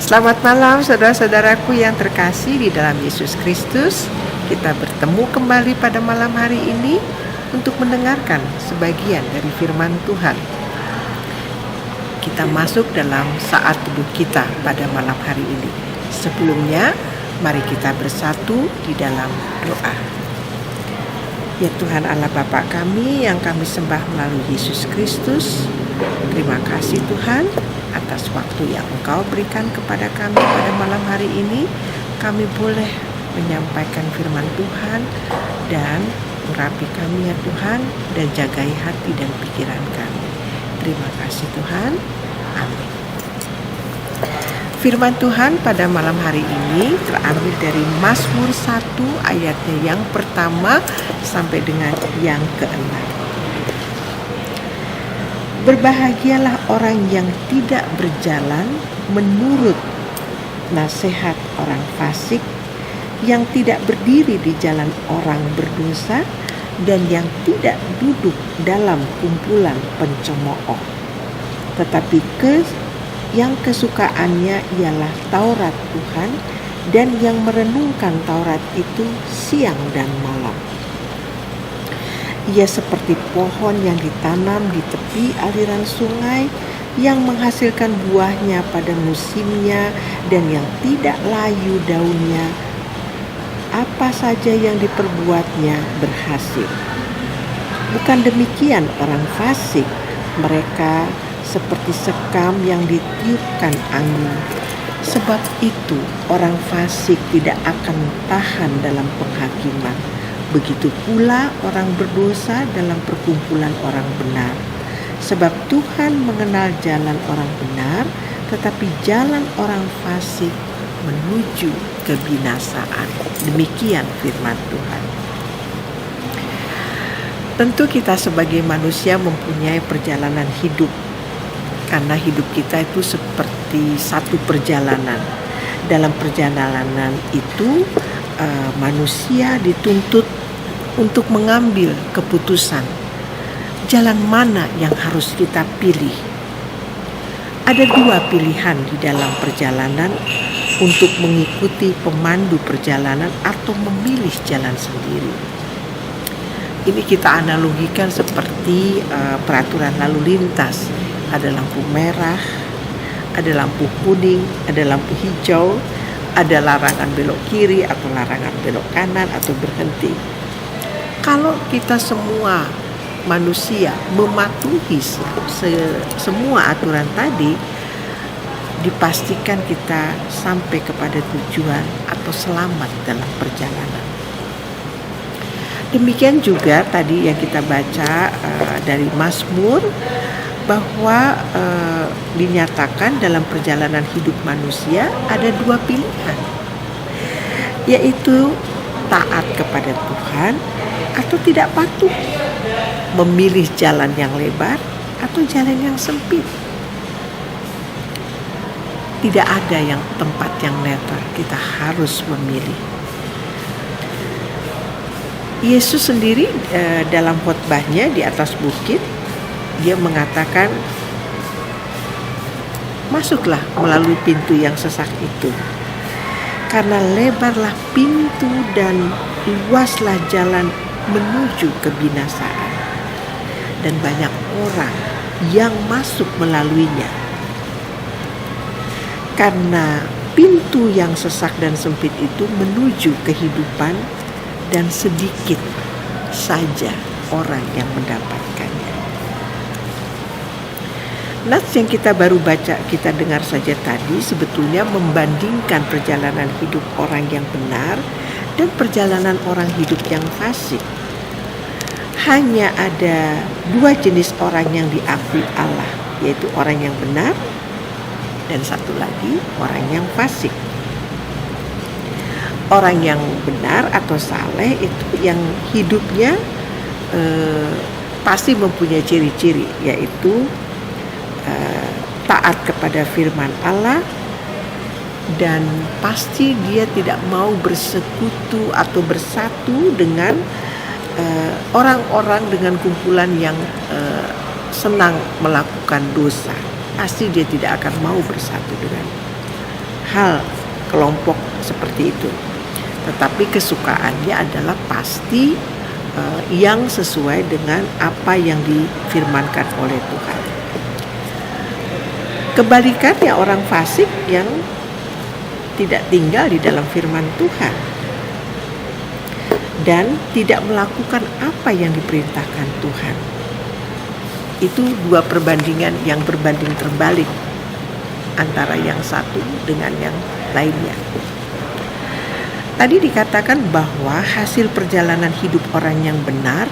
Selamat malam saudara-saudaraku yang terkasih di dalam Yesus Kristus. Kita bertemu kembali pada malam hari ini untuk mendengarkan sebagian dari firman Tuhan. Kita masuk dalam saat teduh kita pada malam hari ini. Sebelumnya, mari kita bersatu di dalam doa. Ya Tuhan Allah Bapa kami yang kami sembah melalui Yesus Kristus, terima kasih Tuhan atas waktu yang Engkau berikan kepada kami pada malam hari ini. Kami boleh menyampaikan firman Tuhan dan urapi kami ya Tuhan, dan jagai hati dan pikiran kami. Terima kasih Tuhan. Amin. Firman Tuhan pada malam hari ini terambil dari Mazmur 1 ayatnya yang pertama sampai dengan yang ke-6. Berbahagialah orang yang tidak berjalan menurut nasihat orang fasik, yang tidak berdiri di jalan orang berdosa, dan yang tidak duduk dalam kumpulan pencemooh. Tetapi yang kesukaannya ialah Taurat Tuhan, dan yang merenungkan Taurat itu siang dan malam. Ia seperti pohon yang ditanam di tepi aliran sungai, yang menghasilkan buahnya pada musimnya dan yang tidak layu daunnya. Apa saja yang diperbuatnya berhasil. Bukan demikian orang fasik, mereka seperti sekam yang ditiupkan angin. Sebab itu orang fasik tidak akan tahan dalam penghakiman. Begitu pula orang berdosa dalam perkumpulan orang benar. Sebab Tuhan mengenal jalan orang benar, tetapi jalan orang fasik menuju kebinasaan. Demikian firman Tuhan. Tentu kita sebagai manusia mempunyai perjalanan hidup, karena hidup kita itu seperti satu perjalanan. Dalam perjalanan itu manusia dituntut untuk mengambil keputusan jalan mana yang harus kita pilih. Ada dua pilihan di dalam perjalanan, untuk mengikuti pemandu perjalanan atau memilih jalan sendiri. Ini kita analogikan seperti peraturan lalu lintas. Ada lampu merah, ada lampu kuning, ada lampu hijau, ada larangan belok kiri atau larangan belok kanan atau berhenti. Kalau kita semua manusia mematuhi semua aturan tadi, dipastikan kita sampai kepada tujuan atau selamat dalam perjalanan. Demikian juga tadi yang kita baca dari Mazmur, bahwa dinyatakan dalam perjalanan hidup manusia ada dua pilihan, yaitu taat kepada Tuhan atau tidak patuh, memilih jalan yang lebar atau jalan yang sempit. Tidak ada yang tempat yang netral, kita harus memilih. Yesus sendiri dalam khotbahnya di atas bukit, dia mengatakan, masuklah melalui pintu yang sesak itu, karena lebarlah pintu dan luaslah jalan menuju kebinasaan, dan banyak orang yang masuk melaluinya. Karena pintu yang sesak dan sempit itu menuju kehidupan, dan sedikit saja orang yang mendapatkannya. Nats yang kita baru baca, kita dengar saja tadi, sebetulnya membandingkan perjalanan hidup orang yang benar dan perjalanan orang hidup yang fasik. Hanya ada dua jenis orang yang diakui Allah, yaitu orang yang benar dan satu lagi orang yang fasik. Orang yang benar atau saleh itu yang hidupnya pasti mempunyai ciri-ciri, yaitu taat kepada firman Allah, dan pasti dia tidak mau bersekutu atau bersatu dengan orang-orang dengan kumpulan yang senang melakukan dosa. Pasti dia tidak akan mau bersatu dengan. hal kelompok seperti itu. Tetapi kesukaannya adalah pasti yang sesuai dengan apa yang difirmankan oleh Tuhan. Kebalikannya orang fasik yang tidak tinggal di dalam firman Tuhan dan tidak melakukan apa yang diperintahkan Tuhan. Itu dua perbandingan yang berbanding terbalik antara yang satu dengan yang lainnya. Tadi dikatakan bahwa hasil perjalanan hidup orang yang benar,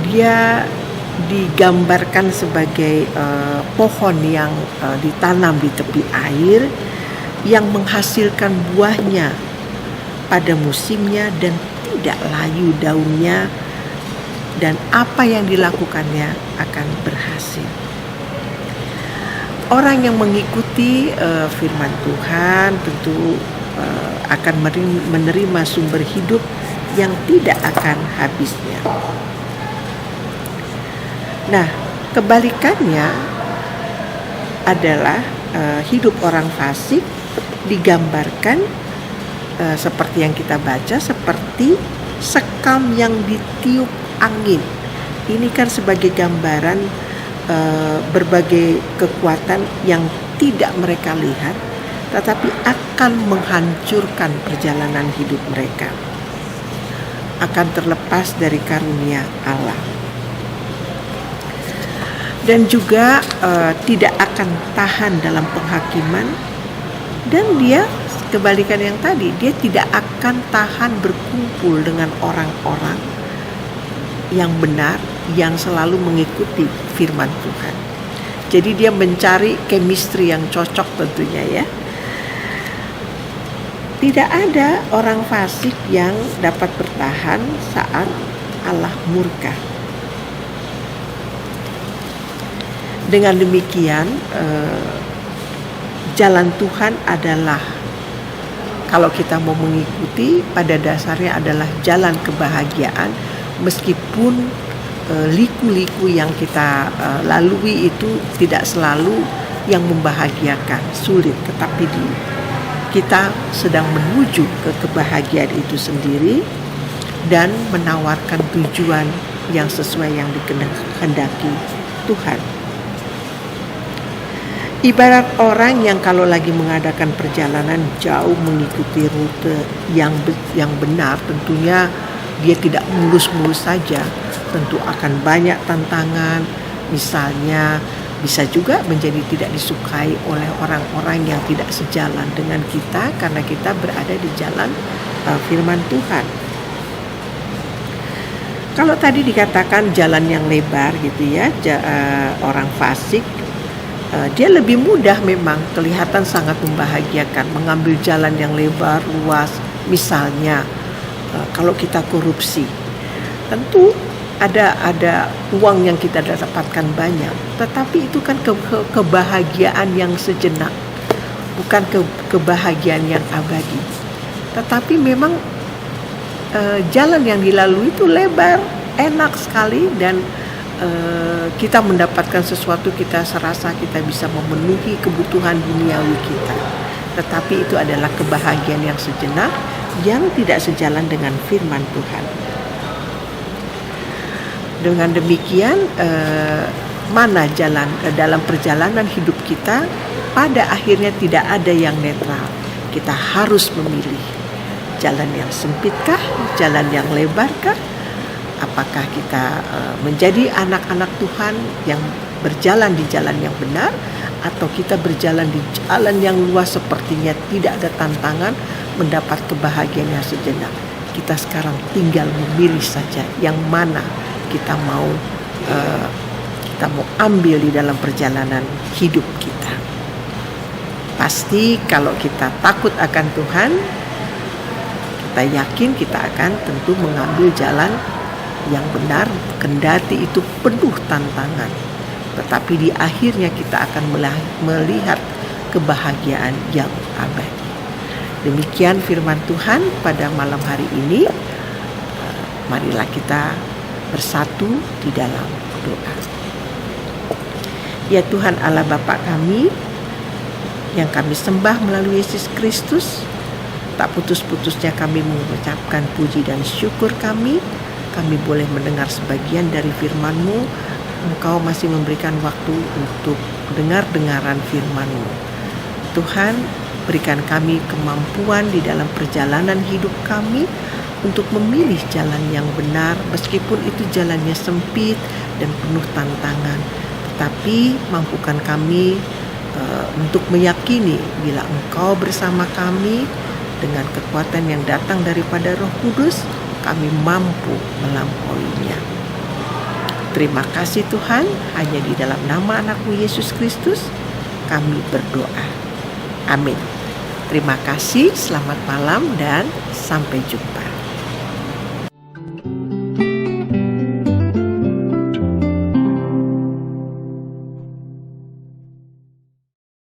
dia digambarkan sebagai pohon yang ditanam di tepi air yang menghasilkan buahnya pada musimnya dan tidak layu daunnya, dan apa yang dilakukannya akan berhasil. Orang yang mengikuti firman Tuhan tentu akan menerima sumber hidup yang tidak akan habisnya. Nah, kebalikannya adalah hidup orang fasik digambarkan seperti yang kita baca, seperti sekam yang ditiup angin. Ini kan sebagai gambaran berbagai kekuatan yang tidak mereka lihat, tetapi akan menghancurkan perjalanan hidup mereka, akan terlepas dari karunia Allah. Dan juga tidak akan tahan dalam penghakiman, dan dia kebalikan yang tadi, dia tidak akan tahan berkumpul dengan orang-orang yang benar, yang selalu mengikuti firman Tuhan. Jadi dia mencari chemistry yang cocok tentunya ya. Tidak ada orang fasik yang dapat bertahan saat Allah murka. Dengan demikian, jalan Tuhan adalah, kalau kita mau mengikuti, pada dasarnya adalah jalan kebahagiaan, meskipun liku-liku yang kita lalui itu tidak selalu yang membahagiakan, sulit, tetapi kita sedang menuju ke kebahagiaan itu sendiri dan menawarkan tujuan yang sesuai yang dikehendaki Tuhan. Ibarat orang yang kalau lagi mengadakan perjalanan jauh mengikuti rute yang benar, tentunya dia tidak mulus-mulus saja, tentu akan banyak tantangan. Misalnya bisa juga menjadi tidak disukai oleh orang-orang yang tidak sejalan dengan kita karena kita berada di jalan firman Tuhan. Kalau tadi dikatakan jalan yang lebar gitu ya, orang fasik, dia lebih mudah memang, kelihatan sangat membahagiakan mengambil jalan yang lebar, luas. Misalnya kalau kita korupsi, tentu ada uang yang kita dapatkan banyak, tetapi itu kan kebahagiaan yang sejenak, bukan kebahagiaan yang abadi. Tetapi memang jalan yang dilalui itu lebar, enak sekali, dan kita mendapatkan sesuatu, kita serasa kita bisa memenuhi kebutuhan duniawi kita. Tetapi itu adalah kebahagiaan yang sejenak, yang tidak sejalan dengan firman Tuhan. Dengan demikian, mana jalan dalam perjalanan hidup kita, pada akhirnya tidak ada yang netral. Kita harus memilih jalan yang sempitkah, jalan yang lebarkah. Apakah kita menjadi anak-anak Tuhan yang berjalan di jalan yang benar, atau kita berjalan di jalan yang luas sepertinya tidak ada tantangan, mendapat kebahagiaan yang sejenak. Kita sekarang tinggal memilih saja yang mana kita mau ambil di dalam perjalanan hidup kita. Pasti kalau kita takut akan Tuhan, kita yakin kita akan tentu mengambil jalan yang benar, kendati itu penuh tantangan, tetapi di akhirnya kita akan melihat kebahagiaan yang abadi. Demikian firman Tuhan pada malam hari ini. Marilah kita bersatu di dalam doa. Ya Tuhan Allah Bapa kami, yang kami sembah melalui Yesus Kristus. Tak putus-putusnya kami mengucapkan puji dan syukur kami boleh mendengar sebagian dari firman-Mu. Engkau masih memberikan waktu untuk dengar-dengaran firman-Mu. Tuhan, berikan kami kemampuan di dalam perjalanan hidup kami untuk memilih jalan yang benar, meskipun itu jalannya sempit dan penuh tantangan. Tetapi mampukan kami untuk meyakini bila Engkau bersama kami, dengan kekuatan yang datang daripada Roh Kudus, kami mampu melampauinya. Terima kasih Tuhan, hanya di dalam nama anak-Mu Yesus Kristus kami berdoa. Amin. Terima kasih, selamat malam dan sampai jumpa.